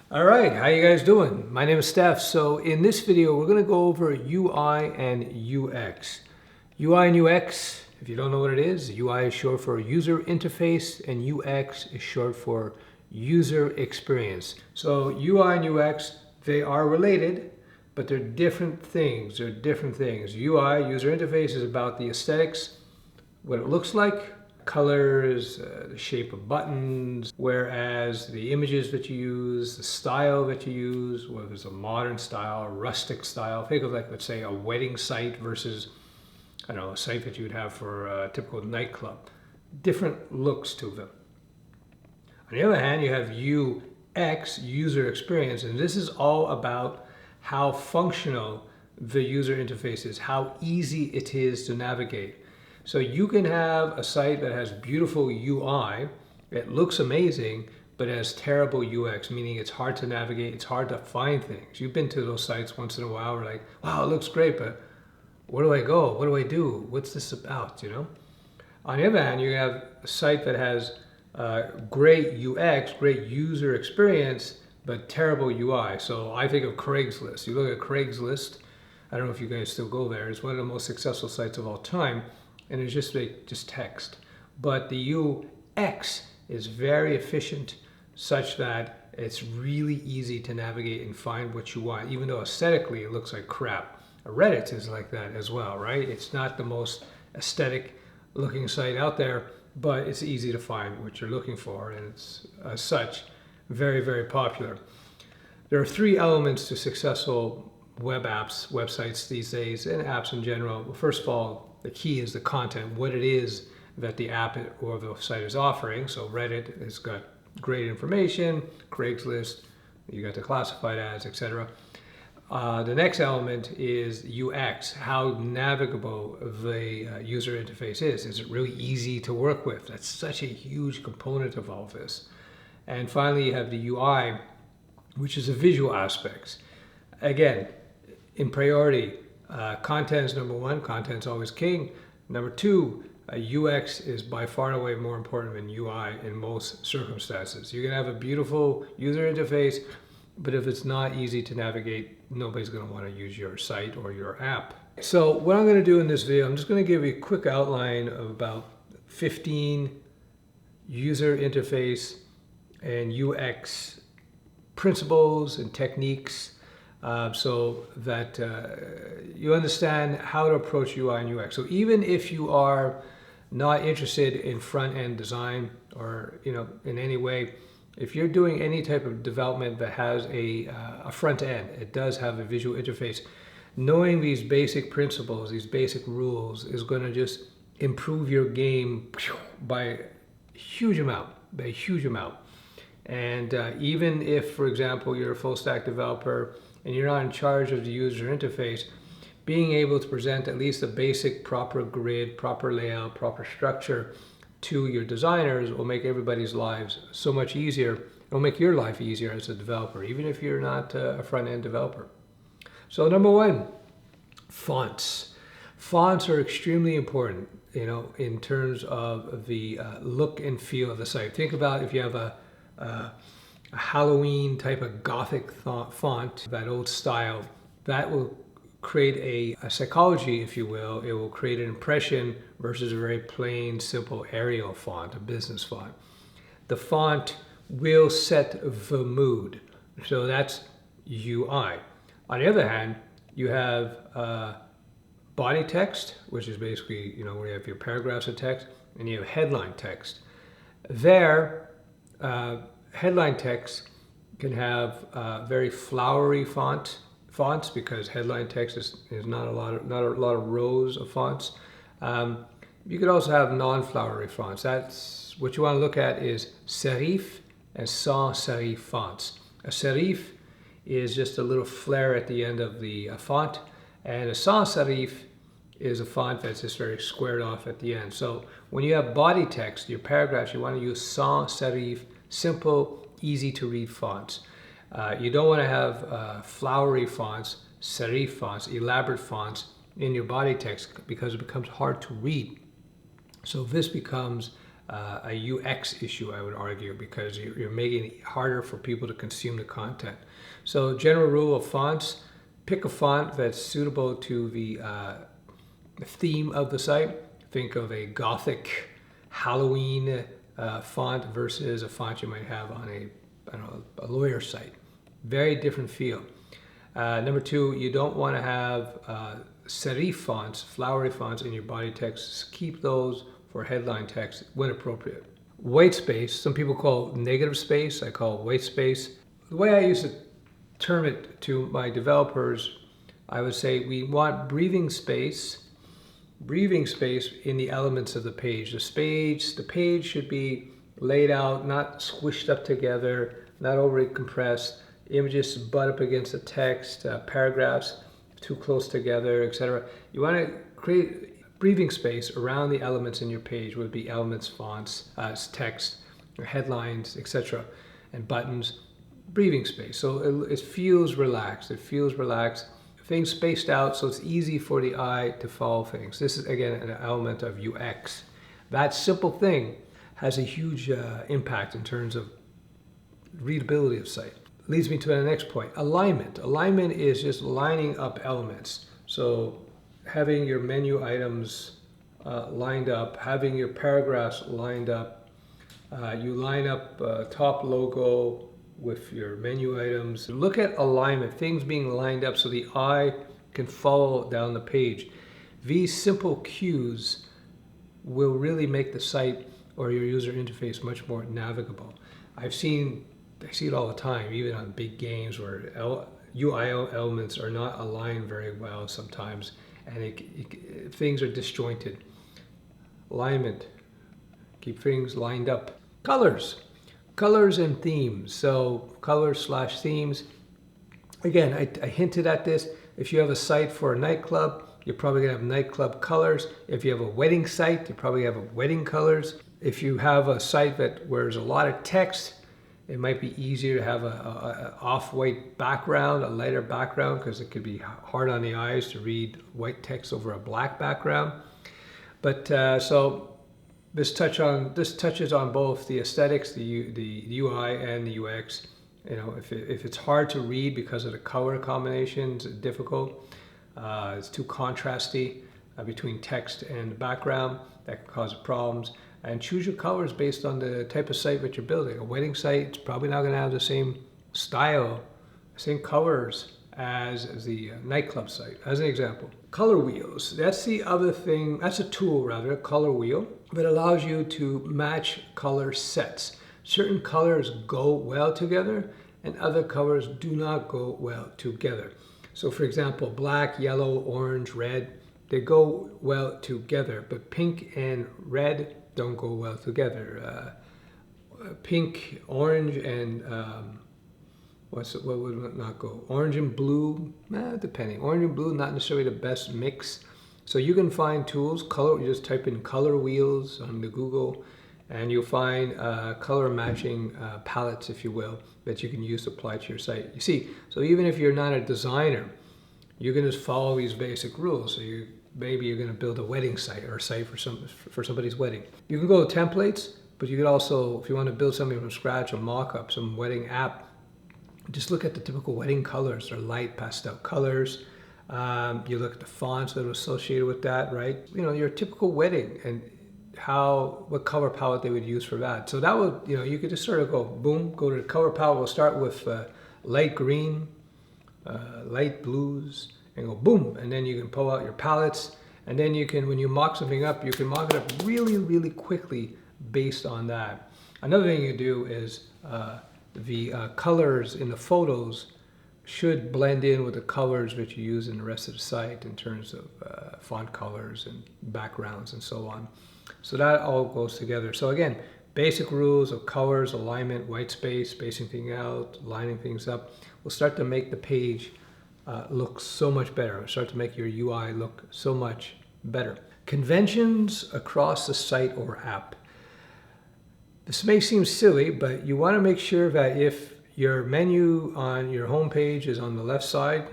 All right, how you guys doing? My name is Steph. So in this video, we're going to go over UI and UX. UI and UX, if you don't know what it is, UI is short for user interface and UX is short for user experience. So UI and UX, they are related, but they're different things. They're different things. UI, user interface, is about the aesthetics, what it looks like, colors, the shape of buttons, whereas the images that you use, the style that you use, whether it's a modern style, a rustic style, think of like, let's say, a wedding site versus, I don't know, a site that you would have for a typical nightclub. Different looks to them. On the other hand, you have UX, user experience, and this is all about how functional the user interface is, how easy it is to navigate. So you can have a site that has beautiful UI, it looks amazing, but it has terrible UX, meaning it's hard to navigate, it's hard to find things. You've been to those sites once in a while, we're like, wow, it looks great, but where do I go? What do I do? What's this about, you know? On the other hand, you have a site that has great UX, great user experience, but terrible UI. So I think of Craigslist. You look at Craigslist, I don't know if you guys still go there, it's one of the most successful sites of all time. And it's just text. But the UX is very efficient such that it's really easy to navigate and find what you want, even though aesthetically it looks like crap. Reddit is like that as well, right? It's not the most aesthetic looking site out there, but it's easy to find what you're looking for, and it's as such very, very popular. There are three elements to successful web apps, websites these days, and apps in general. First of all, the key is the content, what it is that the app or the site is offering. So Reddit has got great information, Craigslist, you got the classified ads, etc. The next element is UX, how navigable the user interface is. Is it really easy to work with? That's such a huge component of all this. And finally, you have the UI, which is the visual aspects. Again, in priority, content is number one, content's always king. Number two, UX is by far and away more important than UI in most circumstances. You can have a beautiful user interface, but if it's not easy to navigate, nobody's going to want to use your site or your app. So what I'm going to do in this video, I'm just going to give you a quick outline of about 15 user interface and UX principles and techniques, so that you understand how to approach UI and UX. So even if you are not interested in front-end design or in any way, if you're doing any type of development that has a front end, it does have a visual interface, knowing these basic principles, these basic rules is going to just improve your game by a huge amount, And even if, for example, you're a full stack developer and you're not in charge of the user interface, being able to present at least a basic proper grid, proper layout, proper structure to your designers will make everybody's lives so much easier. It will make your life easier as a developer, even if you're not a front-end developer. So number one, fonts. Fonts are extremely important, in terms of the look and feel of the site. Think about if you have a Halloween type of Gothic font, that old style, that will create a psychology, if you will. It will create an impression versus a very plain, simple Arial font, a business font. The font will set the mood. So that's UI. On the other hand, you have body text, which is basically, where you have your paragraphs of text, and you have headline text. There, headline text can have very flowery fonts because headline text is not a lot of rows of fonts. You could also have non-flowery fonts. That's what you want to look at is serif and sans serif fonts. A serif is just a little flare at the end of the font, and a sans serif is a font that's just very squared off at the end. So when you have body text, your paragraphs, you want to use sans serif, simple, easy to read fonts. You don't want to have flowery fonts, serif fonts, elaborate fonts in your body text because it becomes hard to read. So this becomes a UX issue, I would argue, because you're making it harder for people to consume the content. So general rule of fonts, pick a font that's suitable to the theme of the site. Think of a Gothic Halloween font versus a font you might have on a lawyer site. Very different feel. Number two, you don't want to have serif fonts, flowery fonts in your body text. Keep those for headline text when appropriate. White space, some people call negative space, I call white space. The way I used to term it to my developers, I would say we want breathing space in the elements of the page. The page should be laid out, not squished up together, not overly compressed. Images butt up against the text, paragraphs too close together, etc. You want to create breathing space around the elements in your page, whether it be elements, fonts, text, or headlines, etc., and buttons. Breathing space, so it feels relaxed. It feels relaxed. Things spaced out, so it's easy for the eye to follow things. This is again an element of UX. That simple thing has a huge impact in terms of readability of site. Leads me to the next point, alignment. Alignment is just lining up elements. So having your menu items lined up, having your paragraphs lined up. You line up top logo with your menu items. Look at alignment, things being lined up so the eye can follow down the page. These simple cues will really make the site or your user interface much more navigable. I see it all the time, even on big games where UI elements are not aligned very well sometimes, and things are disjointed. Alignment, keep things lined up. Colors and themes. So colors/themes. Again, I hinted at this. If you have a site for a nightclub, you're probably gonna have nightclub colors. If you have a wedding site, you probably have wedding colors. If you have a site where there's a lot of text, it might be easier to have a off-white background, a lighter background, because it could be hard on the eyes to read white text over a black background. But so this touches on both the aesthetics, the UI and the UX. You know, if it's hard to read because of the color combinations, it's difficult. It's too contrasty between text and background. That can cause problems. And choose your colors based on the type of site that you're building. A wedding site, it's probably not going to have the same style, same colors as the nightclub site, as an example. Color wheels, that's the other thing, that's a tool rather, a color wheel, that allows you to match color sets. Certain colors go well together and other colors do not go well together. So for example, black, yellow, orange, red, they go well together, but pink and red don't go well together. Pink, orange, and what would not go? Orange and blue, depending. Orange and blue, not necessarily the best mix. So you can find tools, you just type in color wheels on the Google, and you'll find color matching palettes, if you will, that you can use to apply to your site. You see, so even if you're not a designer, you can just follow these basic rules. So maybe you're going to build a wedding site or a site for somebody's wedding. You can go with templates, but you could also, if you want to build something from scratch, a mock-up, some wedding app, just look at the typical wedding colors. They're light pastel colors. You look at the fonts that are associated with that, right? You know, your typical wedding and what color palette they would use for that. So that would, you know, you could just sort of go, boom, go to the color palette. We'll start with light green, light blues, and go boom, and then you can pull out your palettes, and then you can, when you mock something up, you can mock it up really, really quickly based on that. Another thing you do is the colors in the photos should blend in with the colors that you use in the rest of the site in terms of font colors and backgrounds and so on. So that all goes together. So again, basic rules of colors, alignment, white space, spacing things out, lining things up will start to make the page look so much better. Start to make your UI look so much better. Conventions across the site or app. This may seem silly, but you want to make sure that if your menu on your home page is on the left side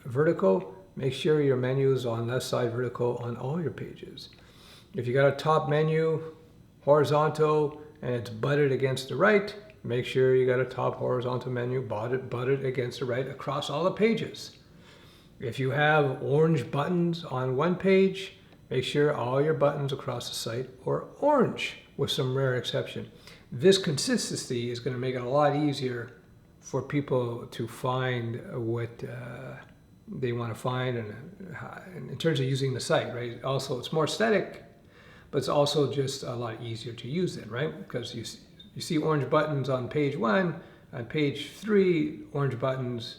vertical, make sure your menu is on left side vertical on all your pages. If you got a top menu, horizontal and it's butted against the right, make sure you got a top horizontal menu butted against the right across all the pages. If you have orange buttons on one page, make sure all your buttons across the site are orange, with some rare exception. This consistency is going to make it a lot easier for people to find what they want to find, and in terms of using the site, right? Also, it's more aesthetic, but it's also just a lot easier to use it, right? Because you see orange buttons on page 1, on page 3, orange buttons,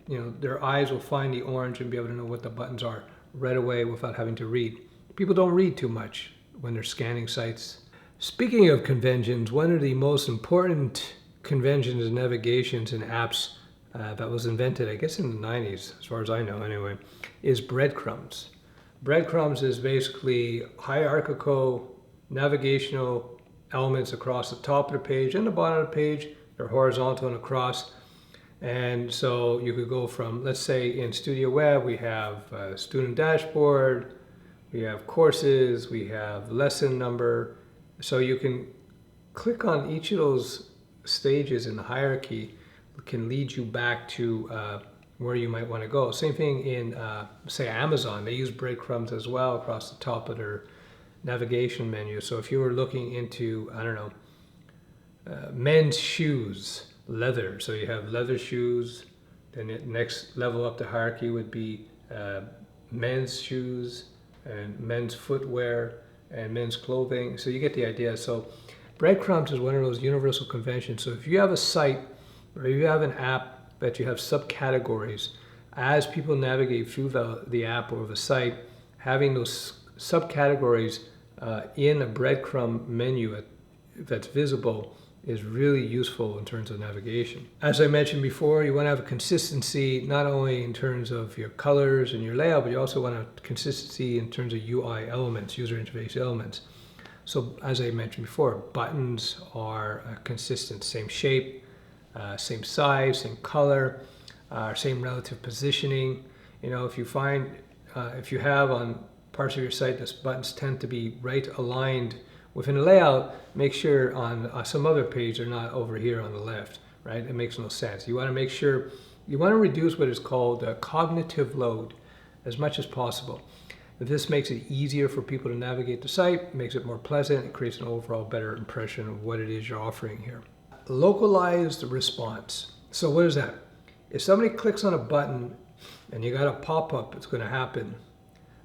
you know, their eyes will find the orange and be able to know what the buttons are right away without having to read. People don't read too much when they're scanning sites. Speaking of conventions, one of the most important conventions and navigations in apps that was invented, I guess in the 90s, as far as I know anyway, is breadcrumbs. Breadcrumbs is basically hierarchical navigational elements across the top of the page and the bottom of the page. They're horizontal and across. And so you could go from, let's say in Studioweb, we have a student dashboard, we have courses, we have lesson number. So you can click on each of those stages in the hierarchy, can lead you back to where you might want to go. Same thing in, say, Amazon. They use breadcrumbs as well across the top of their navigation menu. So if you were looking into, I don't know, men's shoes, leather. So you have leather shoes. Then the next level up the hierarchy would be men's shoes and men's footwear and men's clothing. So you get the idea. So breadcrumbs is one of those universal conventions. So if you have a site or you have an app that you have subcategories, as people navigate through the app or the site, having those subcategories in a breadcrumb menu that's visible is really useful in terms of navigation. As I mentioned before, you want to have a consistency not only in terms of your colors and your layout, but you also want a consistency in terms of UI elements, user interface elements. So as I mentioned before, buttons are consistent, same shape, same size, same color, same relative positioning. You know, if you find, if you have on parts of your site that buttons tend to be right aligned within the layout, make sure on some other page they're not over here on the left, right? It makes no sense. You want to make sure, you want to reduce what is called cognitive load as much as possible. If this makes it easier for people to navigate the site, makes it more pleasant, it creates an overall better impression of what it is you're offering here. Localized response. So what is that? If somebody clicks on a button and you got a pop-up, it's going to happen.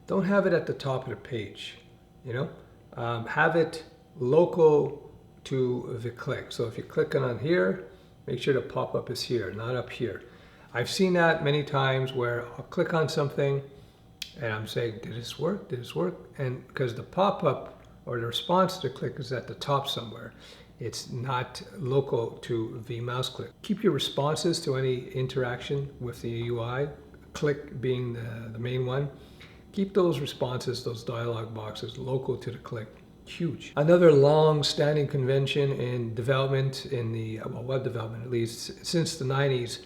Don't have it at the top of the page, you know? Have it local to the click. So if you're clicking on here, make sure the pop-up is here, not up here. I've seen that many times where I'll click on something and I'm saying, did this work? Did this work? And because the pop-up or the response to the click is at the top somewhere, it's not local to the mouse click. Keep your responses to any interaction with the UI, click being the main one. Keep those responses, those dialog boxes, local to the click. Huge. Another long-standing convention in development, in the web development at least, since the 90s,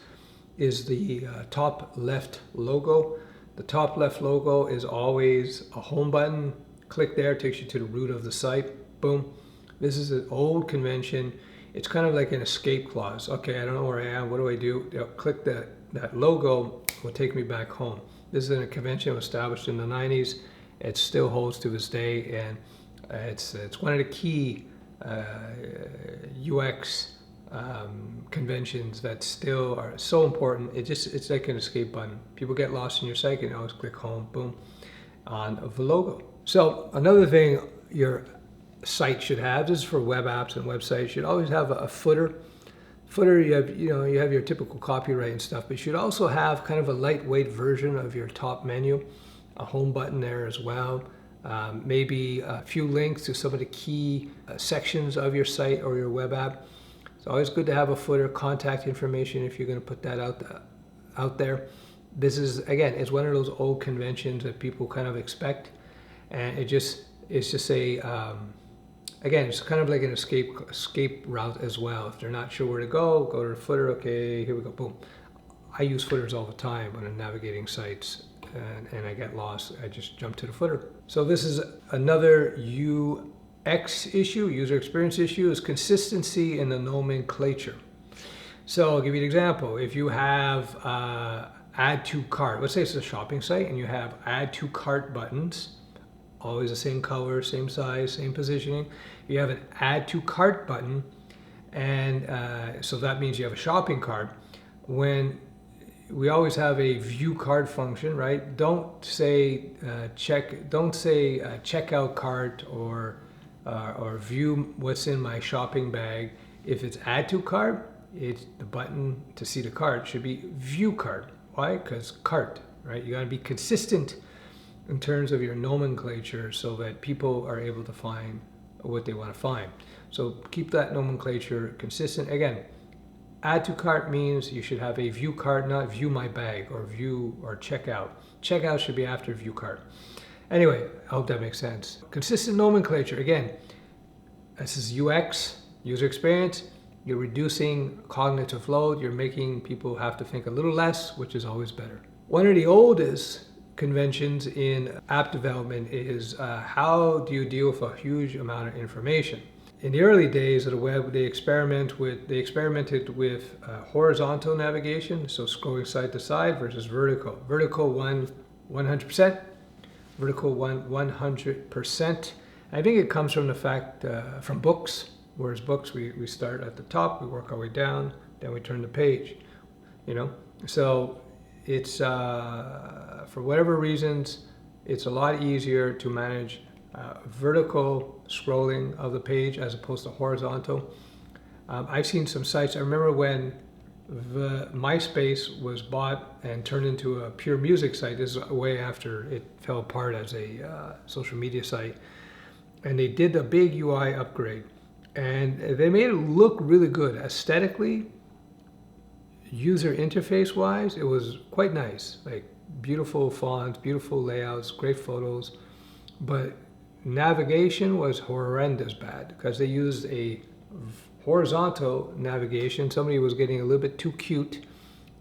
is the top left logo. The top left logo is always a home button. Click there, takes you to the root of the site. Boom. This is an old convention. It's kind of like an escape clause. Okay, I don't know where I am. What do I do? Click that logo will take me back home. This is a convention established in the 90s. It still holds to this day, and it's one of the key UX conventions that still are so important. It's like an escape button. People get lost in your site and you always click home, boom, on the logo. So another thing your site should have, this is for web apps and websites, should always have a footer. Footer, you have your typical copyright and stuff, but you should also have kind of a lightweight version of your top menu, a home button there as well. Maybe a few links to some of the key sections of your site or your web app. It's always good to have a footer, contact information if you're going to put that out there. This is, again, it's one of those old conventions that people kind of expect, and it's just again, it's kind of like an escape route as well. If they're not sure where to go to the footer. Okay, here we go, boom. I use footers all the time when I'm navigating sites and I get lost. I just jump to the footer. So this is another X issue, user experience issue, is consistency in the nomenclature. So I'll give you an example. If you have add to cart, let's say it's a shopping site and you have add to cart buttons, always the same color, same size, same positioning. You have an add to cart button, and so that means you have a shopping cart. When we always have a view cart function, right? Don't say checkout cart or view what's in my shopping bag. If it's add to cart, it's the button to see the cart should be view cart. Why? Because cart, right? You got to be consistent in terms of your nomenclature so that people are able to find what they want to find. So keep that nomenclature consistent. Again, add to cart means you should have a view cart, not view my bag or view or checkout. Checkout should be after view cart. Anyway, I hope that makes sense. Consistent nomenclature. Again, this is UX, user experience. You're reducing cognitive load. You're making people have to think a little less, which is always better. One of the oldest conventions in app development is how do you deal with a huge amount of information? In the early days of the web, they experimented with horizontal navigation, so scrolling side to side, versus vertical. Vertical 100%, vertical 100%. I think it comes from the fact from books, whereas books we start at the top, we work our way down, then we turn the page, you know. So it's for whatever reasons, it's a lot easier to manage vertical scrolling of the page as opposed to horizontal. I've seen some sites. I remember when the MySpace was bought and turned into a pure music site. This is way after it fell apart as a social media site, and they did a big UI upgrade, and they made it look really good aesthetically. User interface wise, it was quite nice, like beautiful fonts, beautiful layouts, great photos, but navigation was horrendous bad because they used a horizontal navigation. Somebody was getting a little bit too cute.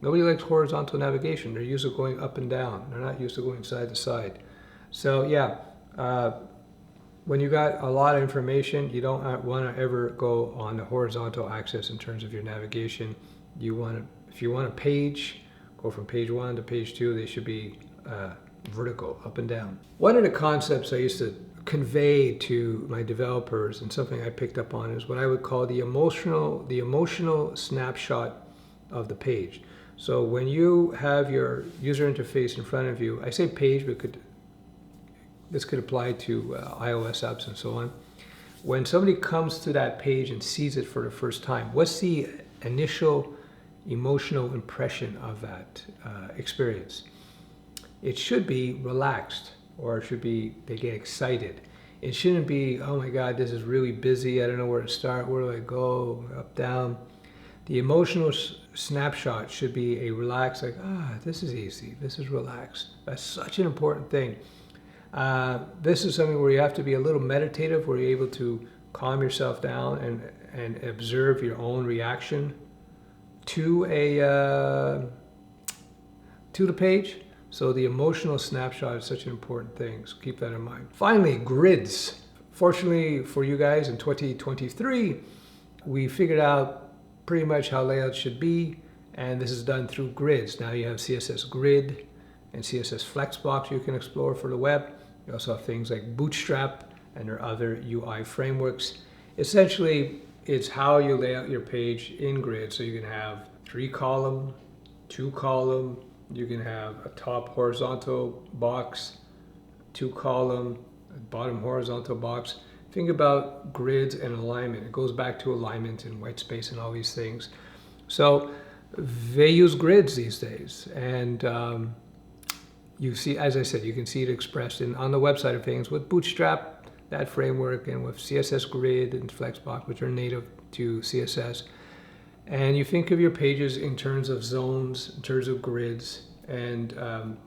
Nobody likes horizontal navigation. They're used to going up and down. They're not used to going side to side. So yeah, when you got a lot of information, you don't want to ever go on the horizontal axis in terms of your navigation. You want to, if you want a page, go from page 1 to page 2. They should be vertical, up and down. One of the concepts I used to convey to my developers, and something I picked up on, is what I would call the emotional snapshot of the page. So when you have your user interface in front of you, I say page, but this could apply to iOS apps and so on. When somebody comes to that page and sees it for the first time, what's the initial emotional impression of that experience? It should be relaxed, or it should be they get excited. It shouldn't be, oh my God, this is really busy, I don't know where to start, where do I go, up, down. The emotional snapshot should be a relaxed, like, this is easy, this is relaxed. That's such an important thing. This is something where you have to be a little meditative, where you're able to calm yourself down and observe your own reaction to the page. So the emotional snapshot is such an important thing, so keep that in mind. Finally, grids. Fortunately for you guys, in 2023, we figured out pretty much how layouts should be, and this is done through grids. Now you have CSS Grid and CSS Flexbox you can explore for the web. You also have things like Bootstrap, and there are other UI frameworks. Essentially, it's how you lay out your page in grid. So you can have 3-column, 2-column, you can have a top horizontal box, 2-column, bottom horizontal box. Think about grids and alignment. It goes back to alignment and white space and all these things. So they use grids these days. And you see, as I said, you can see it expressed on the website of things with Bootstrap, that framework, and with CSS Grid and Flexbox, which are native to CSS. And you think of your pages in terms of zones, in terms of grids, and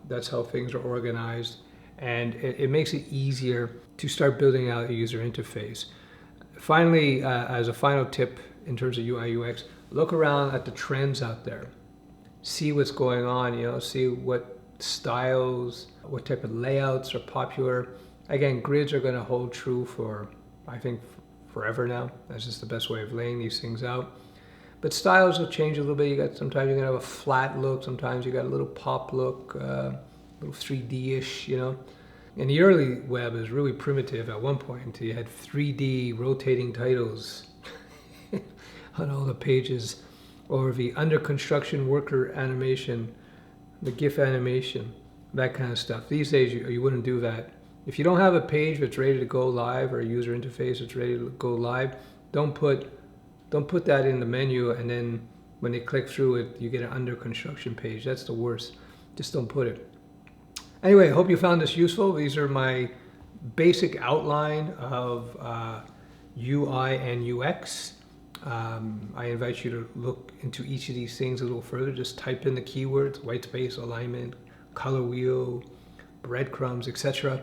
that's how things are organized. And it makes it easier to start building out a user interface. Finally, as a final tip in terms of UI UX, look around at the trends out there. See what's going on, see what styles, what type of layouts are popular. Again, grids are going to hold true for I think, forever now. That's just the best way of laying these things out. But styles will change a little bit. Sometimes you're gonna have a flat look, sometimes you got a little pop look, a little 3D-ish, you know. And the early web is really primitive at one point. You had 3D rotating titles on all the pages, or the under construction worker animation, the GIF animation, that kind of stuff. These days you wouldn't do that. If you don't have a page that's ready to go live, or a user interface that's ready to go live, don't put that in the menu, and then when they click through it, you get an under construction page. That's the worst. Just don't put it. Anyway, I hope you found this useful. These are my basic outline of UI and UX. I invite you to look into each of these things a little further. Just type in the keywords: white space, alignment, color wheel, breadcrumbs, etc.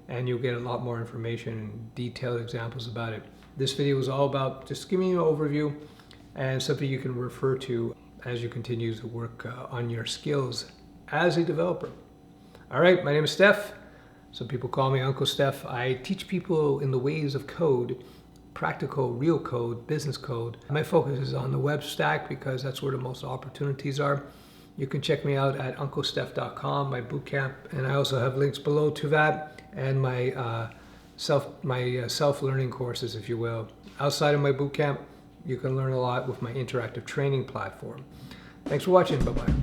And you'll get a lot more information and detailed examples about it. This video is all about just giving you an overview and something you can refer to as you continue to work on your skills as a developer. All right, my name is Steph. Some people call me Uncle Steph. I teach people in the ways of code, practical, real code, business code. My focus is on the web stack because that's where the most opportunities are. You can check me out at unclesteph.com, my bootcamp, and I also have links below to that and my self-learning courses, if you will. Outside of my bootcamp, you can learn a lot with my interactive training platform. Thanks for watching. Bye-bye.